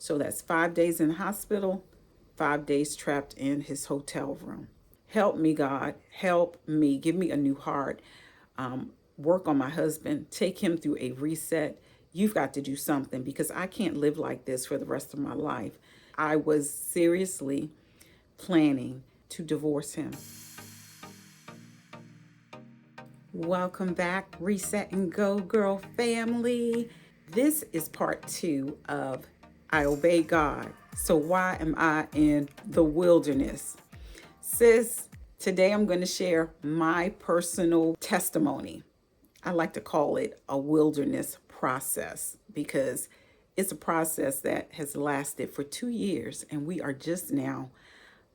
So that's 5 days in the hospital, 5 days trapped in his hotel room. Help me, God. Help me. Give me a new heart. Work on my husband. Take him through a reset. You've got to do something because I can't live like this for the rest of my life. I was seriously planning to divorce him. Welcome back, Reset and Go Girl family. This is part 2 of I Obey God. So why am I in the wilderness? Sis, today I'm going to share my personal testimony. I like to call it a wilderness process because it's a process that has lasted for 2 years and we are just now,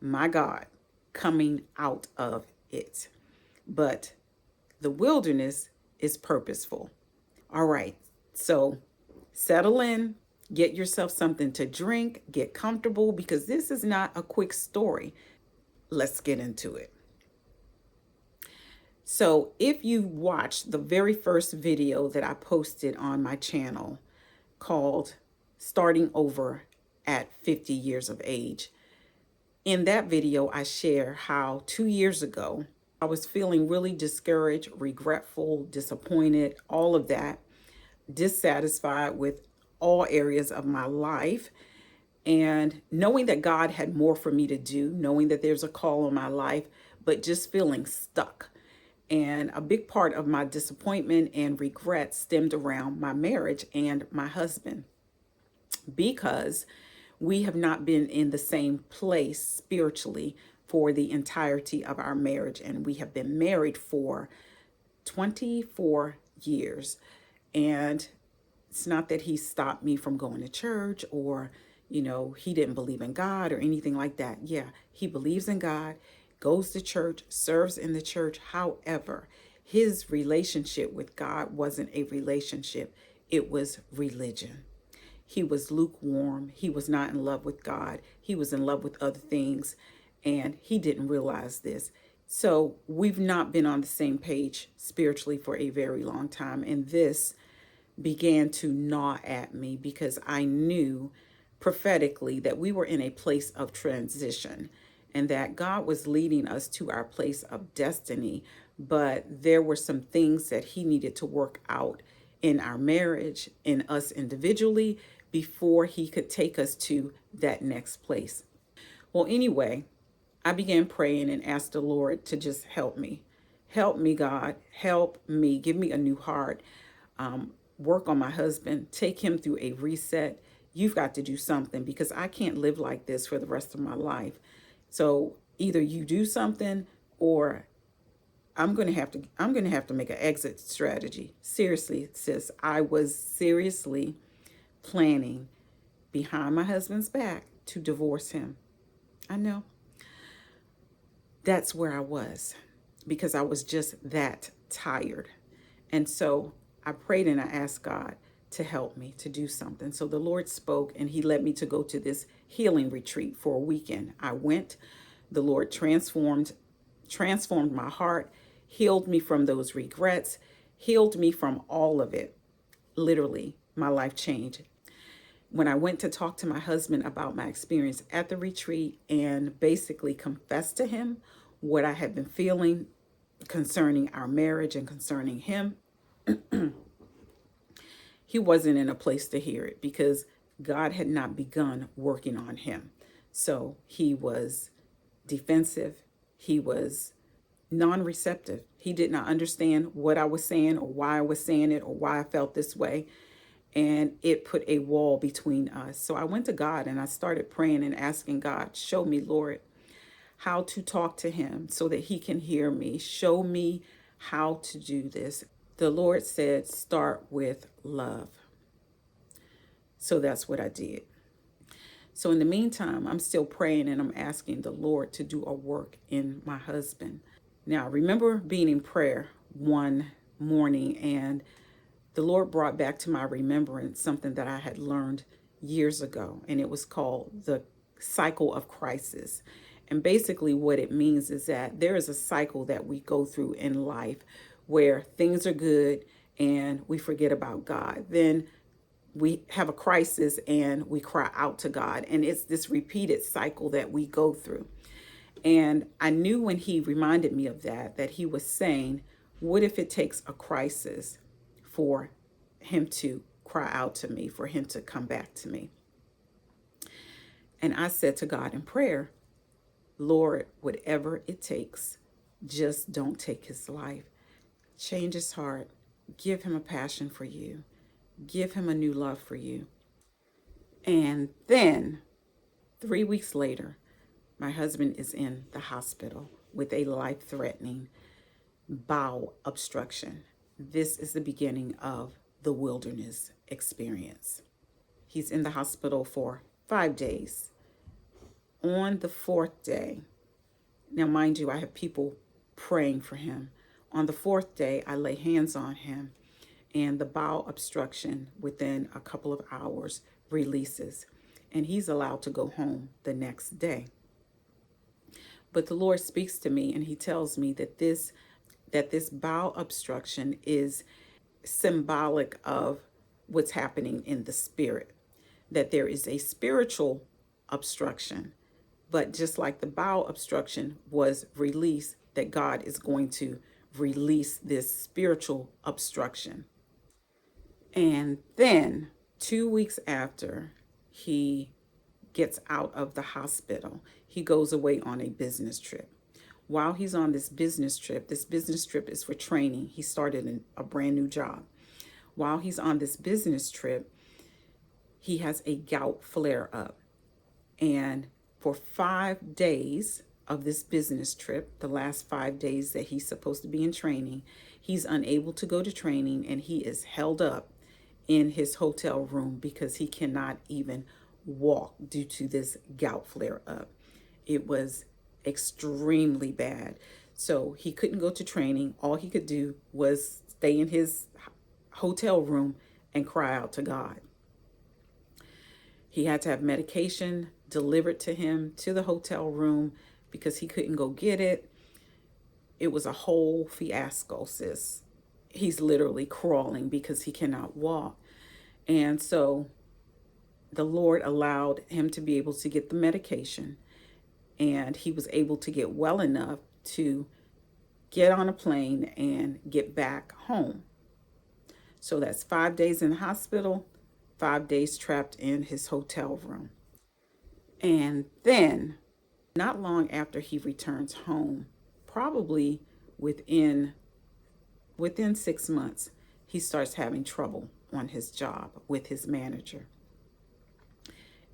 my God, coming out of it. But the wilderness is purposeful. All right, so settle in, get yourself something to drink, get comfortable because this is not a quick story. Let's get into it. So if you watched the very first video that I posted on my channel called Starting Over at 50 Years of Age, in that video, I share how 2 years ago, I was feeling really discouraged, regretful, disappointed, all of that, dissatisfied with all areas of my life. And knowing that God had more for me to do, knowing that there's a call on my life, but just feeling stuck. And a big part of my disappointment and regret stemmed around my marriage and my husband, because we have not been in the same place spiritually for the entirety of our marriage. And we have been married for 24 years. And it's not that he stopped me from going to church or, he didn't believe in God or anything like that. Yeah, he believes in God, goes to church, serves in the church. However, his relationship with God wasn't a relationship. It was religion. He was lukewarm. He was not in love with God. He was in love with other things, and he didn't realize this. So we've not been on the same page spiritually for a very long time, and this began to gnaw at me because I knew prophetically that we were in a place of transition and that God was leading us to our place of destiny, but there were some things that he needed to work out in our marriage, in us individually, before he could take us to that next place. Well, anyway, I began praying and asked the Lord to just help me. Help me, God. Help me. Give me a new heart. Work on my husband. Take him through a reset. You've got to do something because I can't live like this for the rest of my life. So either you do something or I'm going to have to make an exit strategy. Seriously, sis, I was seriously planning behind my husband's back to divorce him. I know. That's where I was because I was just that tired. And so I prayed and I asked God to help me to do something. So the Lord spoke and he led me to go to this healing retreat for a weekend. I went. The Lord transformed my heart, healed me from those regrets, healed me from all of it. Literally, my life changed. When I went to talk to my husband about my experience at the retreat and basically confessed to him what I had been feeling concerning our marriage and concerning him, he wasn't in a place to hear it because God had not begun working on him. So he was defensive. He was non-receptive. He did not understand what I was saying or why I was saying it or why I felt this way. And it put a wall between us. So I went to God and I started praying and asking God, show me, Lord, how to talk to him so that he can hear me. Show me how to do this. The Lord said, start with love. So that's what I did. So in the meantime, I'm still praying and I'm asking the Lord to do a work in my husband. Now, I remember being in prayer one morning and the Lord brought back to my remembrance something that I had learned years ago, and it was called the cycle of crisis. And basically what it means is that there is a cycle that we go through in life where things are good and we forget about God. Then we have a crisis and we cry out to God. And it's this repeated cycle that we go through. And I knew when he reminded me of that, that he was saying, what if it takes a crisis for him to cry out to me, for him to come back to me? And I said to God in prayer, Lord, whatever it takes, just don't take his life. Change his heart. Give him a passion for you. Give him a new love for you. And then 3 weeks later, my husband is in the hospital with a life-threatening bowel obstruction. This is the beginning of the wilderness experience. He's in the hospital for 5 days. On the 4th day, now mind you, I have people praying for him. On the 4th day, I lay hands on him, and the bowel obstruction within a couple of hours releases, and he's allowed to go home the next day. But the Lord speaks to me, and he tells me that this bowel obstruction is symbolic of what's happening in the spirit, that there is a spiritual obstruction, but just like the bowel obstruction was released, that God is going to release this spiritual obstruction. And then 2 weeks after he gets out of the hospital, he goes away on a business trip. While he's on this business trip is for training. He started a brand new job. While he's on this business trip, he has a gout flare up. And for 5 days of this business trip, the last 5 days that he's supposed to be in training, he's unable to go to training, and he is held up in his hotel room because he cannot even walk due to this gout flare up. It was extremely bad. So he couldn't go to training. All he could do was stay in his hotel room and cry out to God. He had to have medication delivered to him to the hotel room because he couldn't go get it. It was a whole fiasco, sis. He's literally crawling because he cannot walk. And so the Lord allowed him to be able to get the medication, and he was able to get well enough to get on a plane and get back home. So that's 5 days in the hospital, 5 days trapped in his hotel room. And then, not long after he returns home, probably within 6 months, he starts having trouble on his job with his manager.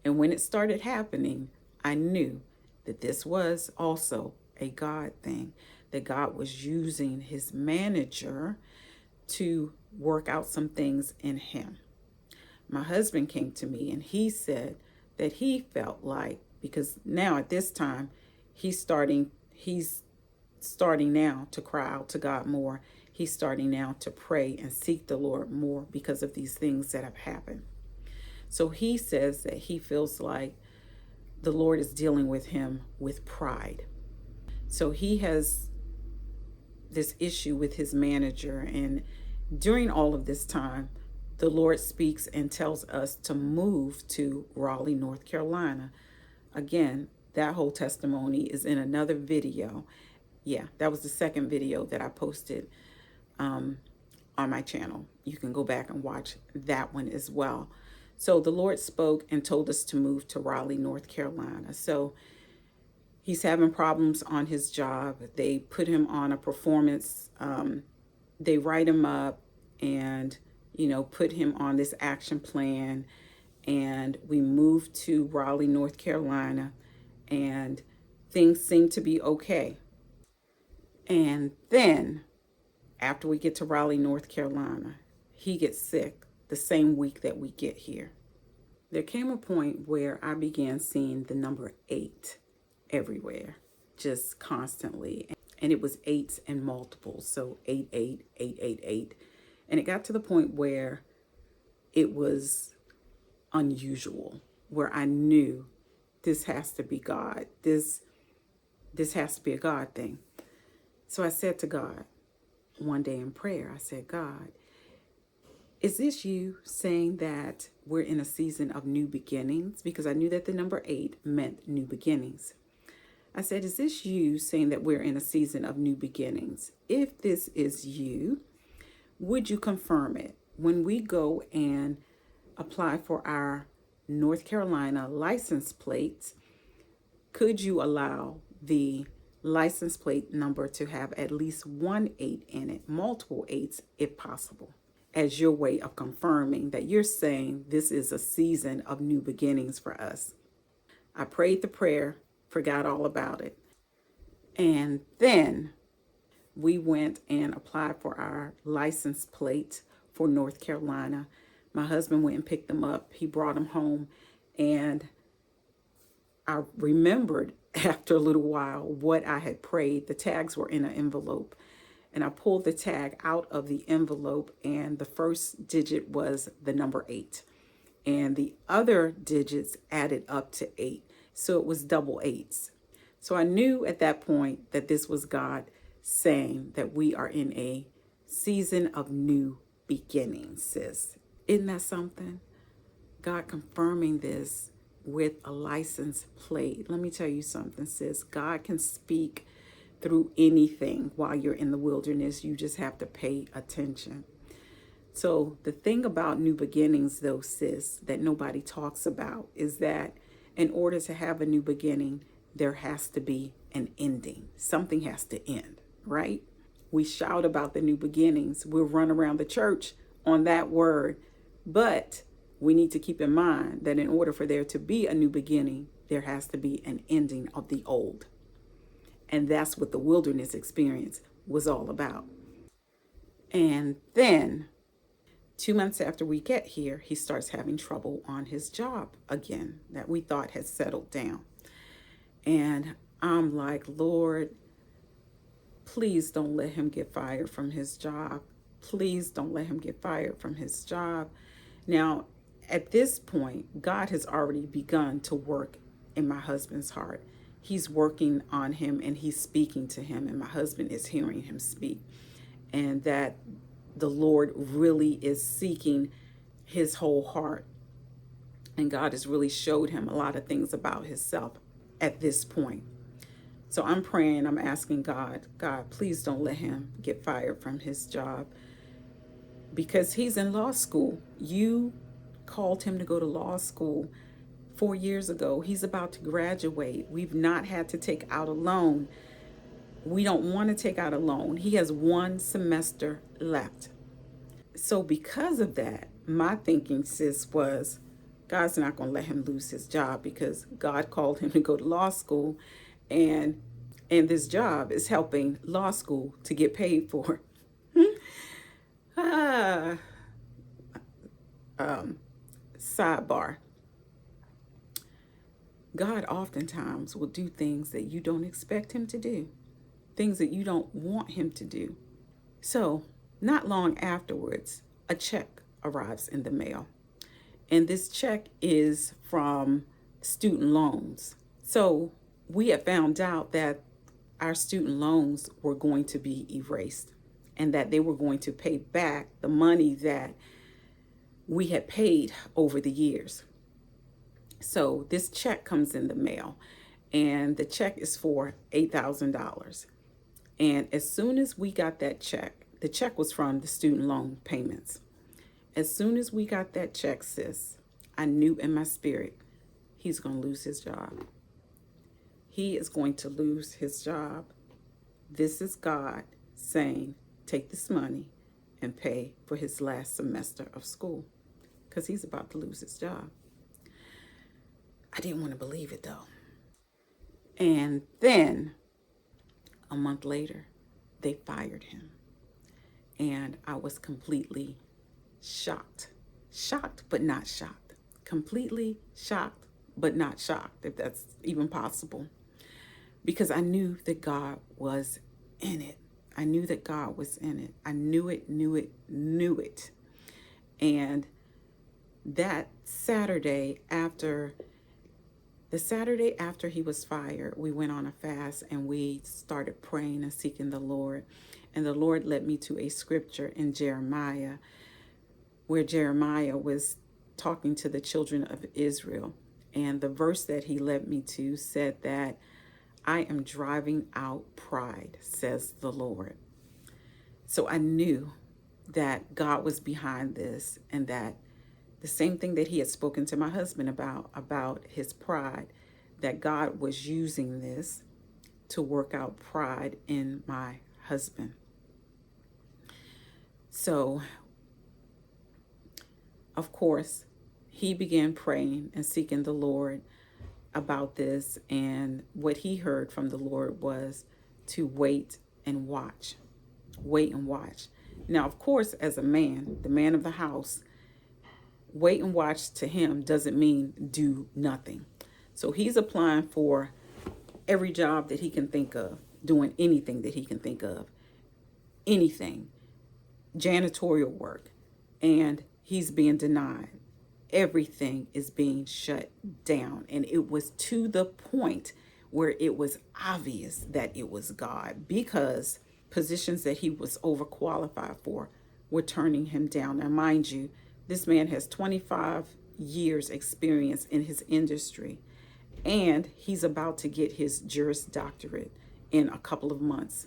And when it started happening, I knew that this was also a God thing, that God was using his manager to work out some things in him. My husband came to me and he said that he felt like, because now at this time, he's starting now to cry out to God more. He's starting now to pray and seek the Lord more because of these things that have happened. So he says that he feels like the Lord is dealing with him with pride. So he has this issue with his manager. And during all of this time, the Lord speaks and tells us to move to Raleigh, North Carolina. Again, that whole testimony is in another video. Yeah, that was the second video that I posted on my channel. You can go back and watch that one as well. So the Lord spoke and told us to move to Raleigh, North Carolina. So he's having problems on his job. They put him on a performance. They write him up and, put him on this action plan. And we moved to Raleigh, North Carolina, and things seem to be okay. And then after we get to Raleigh, North Carolina, he gets sick the same week that we get here. There came a point where I began seeing the number 8 everywhere, just constantly. And it was 8s and multiples, so 88, 888. And it got to the point where it was unusual, where I knew this has to be God. This has to be a God thing. So I said to God one day in prayer, I said, God, Is this you saying that we're in a season of new beginnings? Because I knew that the number 8 meant new beginnings. I said, is this you saying that we're in a season of new beginnings? If this is you, would you confirm it? When we go and apply for our North Carolina license plates, could you allow the license plate number to have at least one 8 in it, multiple 8s if possible, as your way of confirming that you're saying this is a season of new beginnings for us? I prayed the prayer, forgot all about it. And then we went and applied for our license plate for North Carolina. My husband went and picked them up. He brought them home. And I remembered after a little while what I had prayed. The tags were in an envelope. And I pulled the tag out of the envelope, and the first digit was the number 8. And the other digits added up to 8. So it was double 8s. So I knew at that point that this was God saying that we are in a season of new beginnings, sis. Isn't that something? God confirming this with a license plate. Let me tell you something, sis. God can speak through anything while you're in the wilderness. You just have to pay attention. So the thing about new beginnings, though, sis, that nobody talks about is that in order to have a new beginning, there has to be an ending. Something has to end, right? We shout about the new beginnings. We'll run around the church on that word. But we need to keep in mind that in order for there to be a new beginning, there has to be an ending of the old. And that's what the wilderness experience was all about. And then 2 months after we get here, he starts having trouble on his job again that we thought had settled down. And I'm like, Lord, please don't let him get fired from his job. Please don't let him get fired from his job. Now, at this point, God has already begun to work in my husband's heart. He's working on him and he's speaking to him, and my husband is hearing him speak. And that the Lord really is seeking his whole heart. And God has really showed him a lot of things about himself at this point. So I'm praying, I'm asking God, please don't let him get fired from his job, because he's in law school. You called him to go to law school 4 years ago. He's about to graduate. We've not had to take out a loan. We don't want to take out a loan. He has 1 semester left. So because of that, my thinking, sis, was God's not going to let him lose his job, because God called him to go to law school, and this job is helping law school to get paid for. Sidebar. God oftentimes will do things that you don't expect him to do, things that you don't want him to do. So not long afterwards, a check arrives in the mail. And this check is from student loans. So we had found out that our student loans were going to be erased, and that they were going to pay back the money that we had paid over the years. So this check comes in the mail, and the check is for $8,000. And as soon as we got that check, the check was from the student loan payments. As soon as we got that check, sis, I knew in my spirit, he's going to lose his job. He is going to lose his job. This is God saying, take this money and pay for his last semester of school, because he's about to lose his job. I didn't want to believe it, though. And then a month later, they fired him. And I was completely shocked. Shocked, but not shocked. Completely shocked, but not shocked, if that's even possible. Because I knew that God was in it. I knew that God was in it. I knew it. And that Saturday after he was fired, we went on a fast and we started praying and seeking the Lord. And the Lord led me to a scripture in Jeremiah where Jeremiah was talking to the children of Israel. And the verse that he led me to said that I am driving out pride, says the Lord. So I knew that God was behind this, and that the same thing that he had spoken to my husband about his pride, that God was using this to work out pride in my husband. So, of course, he began praying and seeking the Lord about this. And what he heard from the Lord was to wait and watch. Wait and watch. Now, of course, as a man, the man of the house, wait and watch to him doesn't mean do nothing. So he's applying for every job that he can think of, doing anything that he can think of, anything, janitorial work, and he's being denied. Everything is being shut down. And it was to the point where it was obvious that it was God, because positions that he was overqualified for were turning him down. Now, mind you, this man has 25 years experience in his industry, and he's about to get his Juris Doctorate in a couple of months.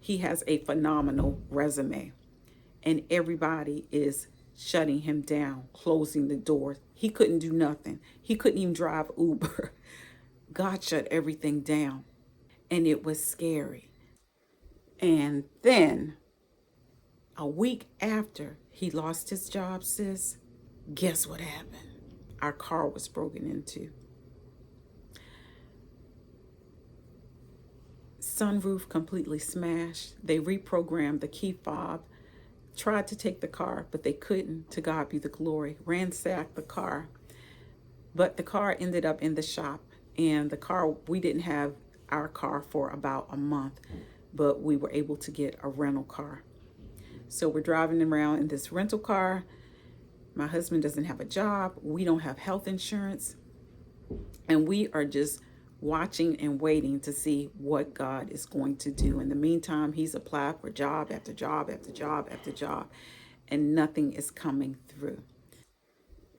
He has a phenomenal resume, and everybody is shutting him down, closing the doors. He couldn't do nothing. He couldn't even drive Uber. God shut everything down, and it was scary. And then a week after he lost his job, sis, guess what happened? Our car was broken into. Sunroof completely smashed. They reprogrammed the key fob, tried to take the car, but they couldn't. To God be the glory. Ransacked the car. But the car ended up in the shop. And the car, we didn't have our car for about a month, but we were able to get a rental car. So we're driving around in this rental car. My husband doesn't have a job. We don't have health insurance. And we are just watching and waiting to see what God is going to do. In the meantime, he's applied for job after job after job after job, and nothing is coming through.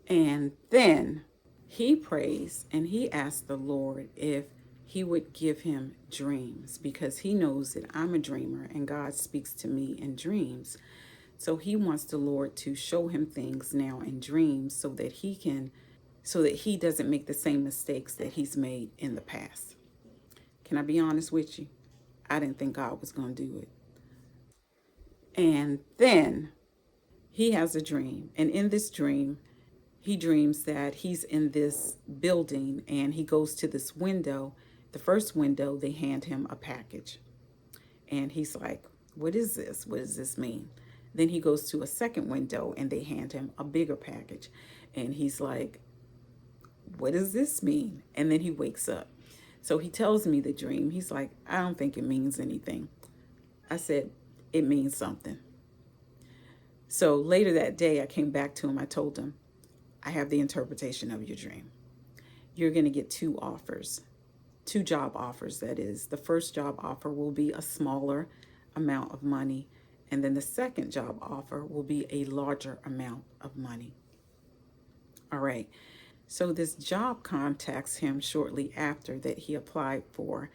And then he prays and he asks the Lord if he would give him dreams, because he knows that I'm a dreamer and God speaks to me in dreams. So he wants the Lord to show him things now in dreams so that he doesn't make the same mistakes that he's made in the past. Can I be honest with you? I didn't think God was going to do it. And then he has a dream. And in this dream, he dreams that he's in this building and he goes to this window. The first window, they hand him a package. And he's like, what is this? What does this mean? Then he goes to a second window and they hand him a bigger package. And he's like, what does this mean? And then he wakes up. So he tells me the dream. He's like, I don't think it means anything. I said, it means something. So later that day, I came back to him. I told him, I have the interpretation of your dream. You're going to get two job offers, that is. The first job offer will be a smaller amount of money, and then the second job offer will be a larger amount of money. All right. So this job contacts him shortly after that he applied for,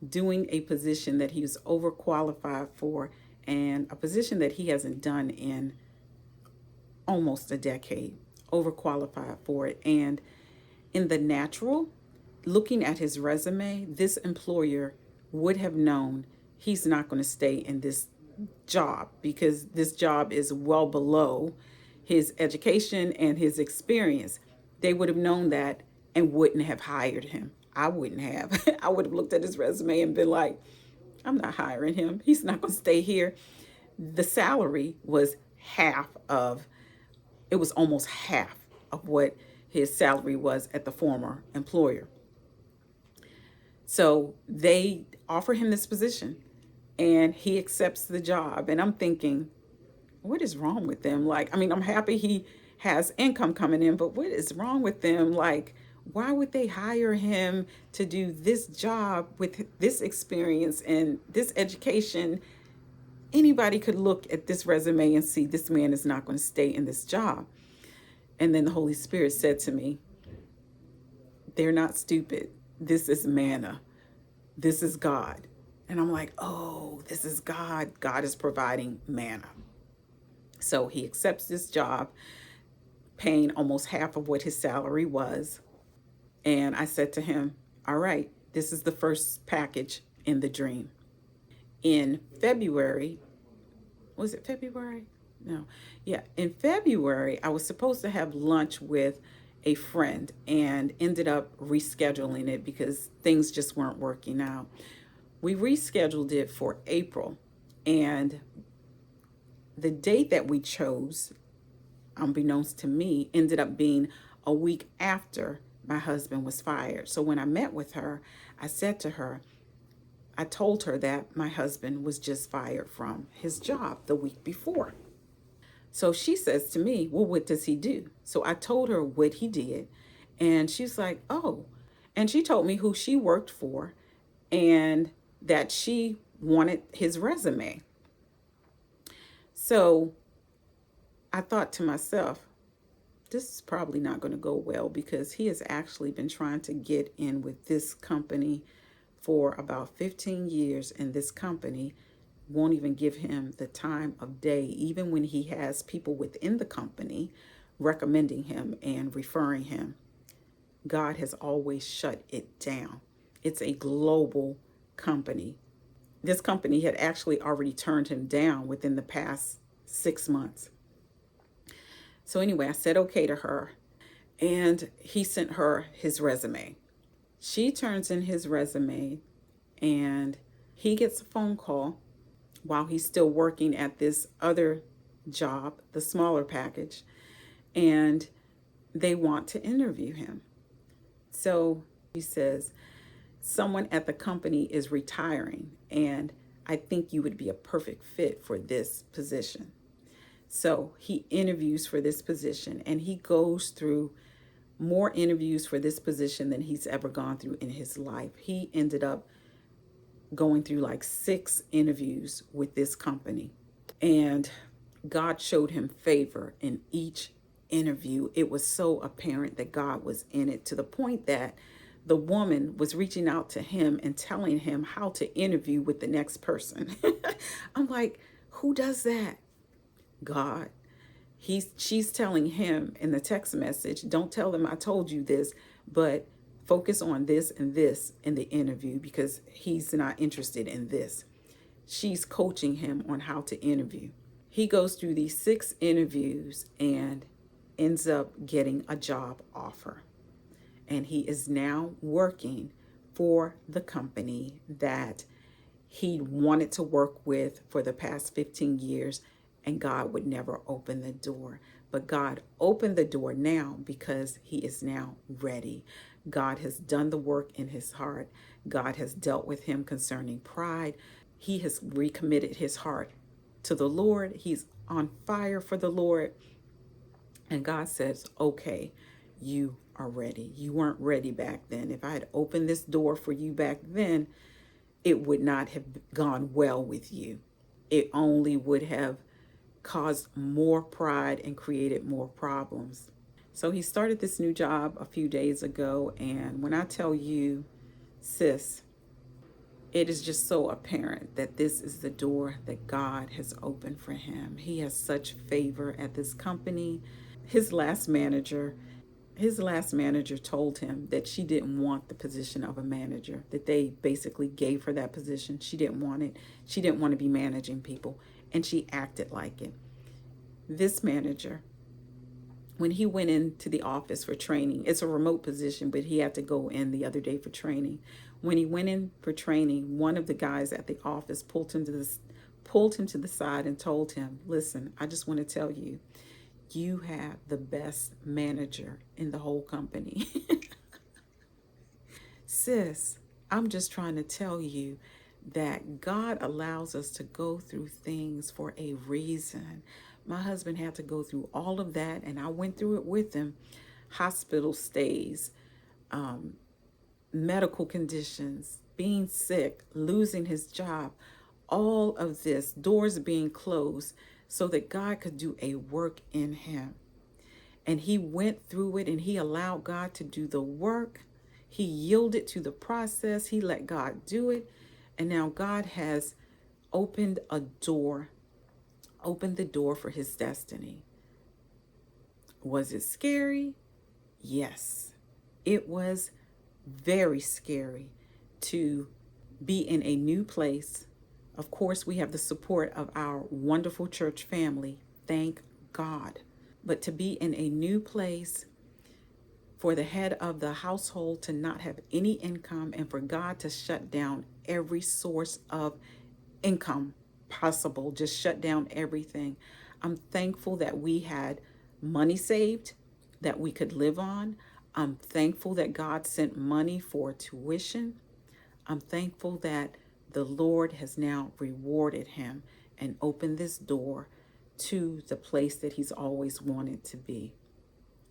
doing a position that he was overqualified for, and a position that he hasn't done in almost a decade, overqualified for it. And in the natural, looking at his resume, this employer would have known he's not going to stay in this job, because this job is well below his education and his experience. They would have known that and wouldn't have hired him. I wouldn't have. I would have looked at his resume and been like, I'm not hiring him. He's not going to stay here. The salary was almost half of what his salary was at the former employer. So they offer him this position and he accepts the job. And I'm thinking, what is wrong with them? I'm happy he has income coming in, but what is wrong with them? Why would they hire him to do this job with this experience and this education Anybody could look at this resume and see this man is not going to stay in this job. And then the Holy Spirit said to me, they're not stupid. This is manna. This is God. And I'm like, oh, this is God. God is providing manna. So he accepts this job, paying almost half of what his salary was. And I said to him, all right, this is the first package in the dream. In February, was it February? No. Yeah. In February, I was supposed to have lunch with a friend and ended up rescheduling it because things just weren't working out. We rescheduled it for April, and the date that we chose, unbeknownst to me, ended up being a week after my husband was fired. So when I met with her, I said to her, I told her that my husband was just fired from his job the week before. So she says to me, well, what does he do? So I told her what he did. And she's like, oh. And she told me who she worked for and that she wanted his resume. So I thought to myself, this is probably not going to go well because he has actually been trying to get in with this company for about 15 years, and this company won't even give him the time of day, even when he has people within the company recommending him and referring him. God has always shut it down. It's a global company. This company had actually already turned him down within the past 6 months. So anyway, I said okay to her, and he sent her his resume. She turns in his resume, and he gets a phone call while he's still working at this other job, the smaller package, and they want to interview him. So he says, someone at the company is retiring, and I think you would be a perfect fit for this position. So he interviews for this position, and he goes through more interviews for this position than he's ever gone through in his life. He ended up going through like 6 interviews with this company, and God showed him favor in each interview. It was so apparent that God was in it, to the point that the woman was reaching out to him and telling him how to interview with the next person. I'm like, who does that? God. She's telling him in the text message, don't tell them I told you this, but focus on this and this in the interview because he's not interested in this. She's coaching him on how to interview. He goes through these 6 interviews and ends up getting a job offer. And he is now working for the company that he wanted to work with for the past 15 years, and God would never open the door. But God opened the door now because he is now ready. God has done the work in his heart. God has dealt with him concerning pride. He has recommitted his heart to the Lord. He's on fire for the Lord. And God says, okay, you are ready. You weren't ready back then. If I had opened this door for you back then, it would not have gone well with you. It only would have caused more pride and created more problems. So he started this new job a few days ago. And when I tell you, sis, it is just so apparent that this is the door that God has opened for him. He has such favor at this company. His last manager told him that she didn't want the position of a manager, that they basically gave her that position. She didn't want it. She didn't want to be managing people, and she acted like it. This manager, when he went into the office for training, it's a remote position, but he had to go in the other day for training. When he went in for training, one of the guys at the office pulled him to the side and told him, listen, I just want to tell you, you have the best manager in the whole company. Sis, I'm just trying to tell you that God allows us to go through things for a reason. My husband had to go through all of that, and I went through it with him. Hospital stays, medical conditions, being sick, losing his job, all of this, doors being closed, so that God could do a work in him. And he went through it and he allowed God to do the work. He yielded to the process. He let God do it. And now God has opened a door, opened the door for his destiny. Was it scary? Yes. It was very scary to be in a new place. Of course, we have the support of our wonderful church family. Thank God. But to be in a new place, for the head of the household to not have any income, and for God to shut down every source of income possible, just shut down everything. I'm thankful that we had money saved that we could live on. I'm thankful that God sent money for tuition. I'm thankful that the Lord has now rewarded him and opened this door to the place that he's always wanted to be.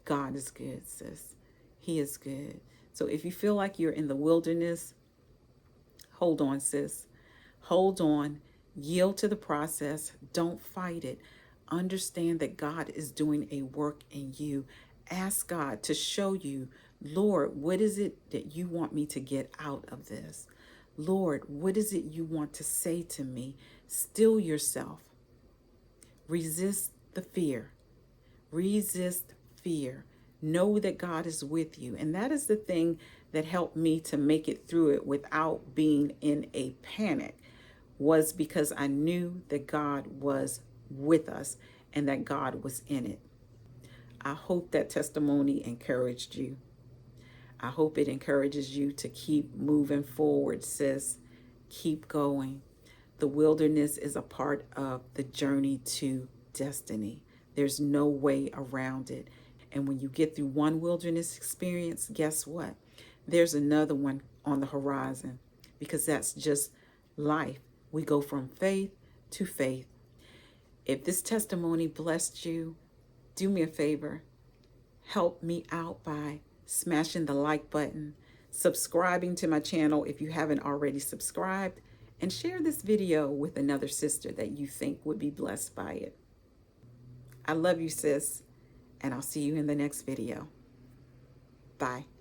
God is good, sis. He is good. So if you feel like you're in the wilderness, hold on, sis. Hold on. Yield to the process. Don't fight it. Understand that God is doing a work in you. Ask God to show you, Lord, what is it that you want me to get out of this? Lord, what is it you want to say to me? Still yourself. Resist the fear. Resist fear. Know that God is with you. And that is the thing that helped me to make it through it without being in a panic, was because I knew that God was with us and that God was in it. I hope that testimony encouraged you. I hope it encourages you to keep moving forward, sis. Keep going. The wilderness is a part of the journey to destiny. There's no way around it. And when you get through one wilderness experience, guess what? There's another one on the horizon, because that's just life. We go from faith to faith. If this testimony blessed you, do me a favor. Help me out by smashing the like button, subscribing to my channel if you haven't already subscribed, and share this video with another sister that you think would be blessed by it. I love you, sis, and I'll see you in the next video. Bye.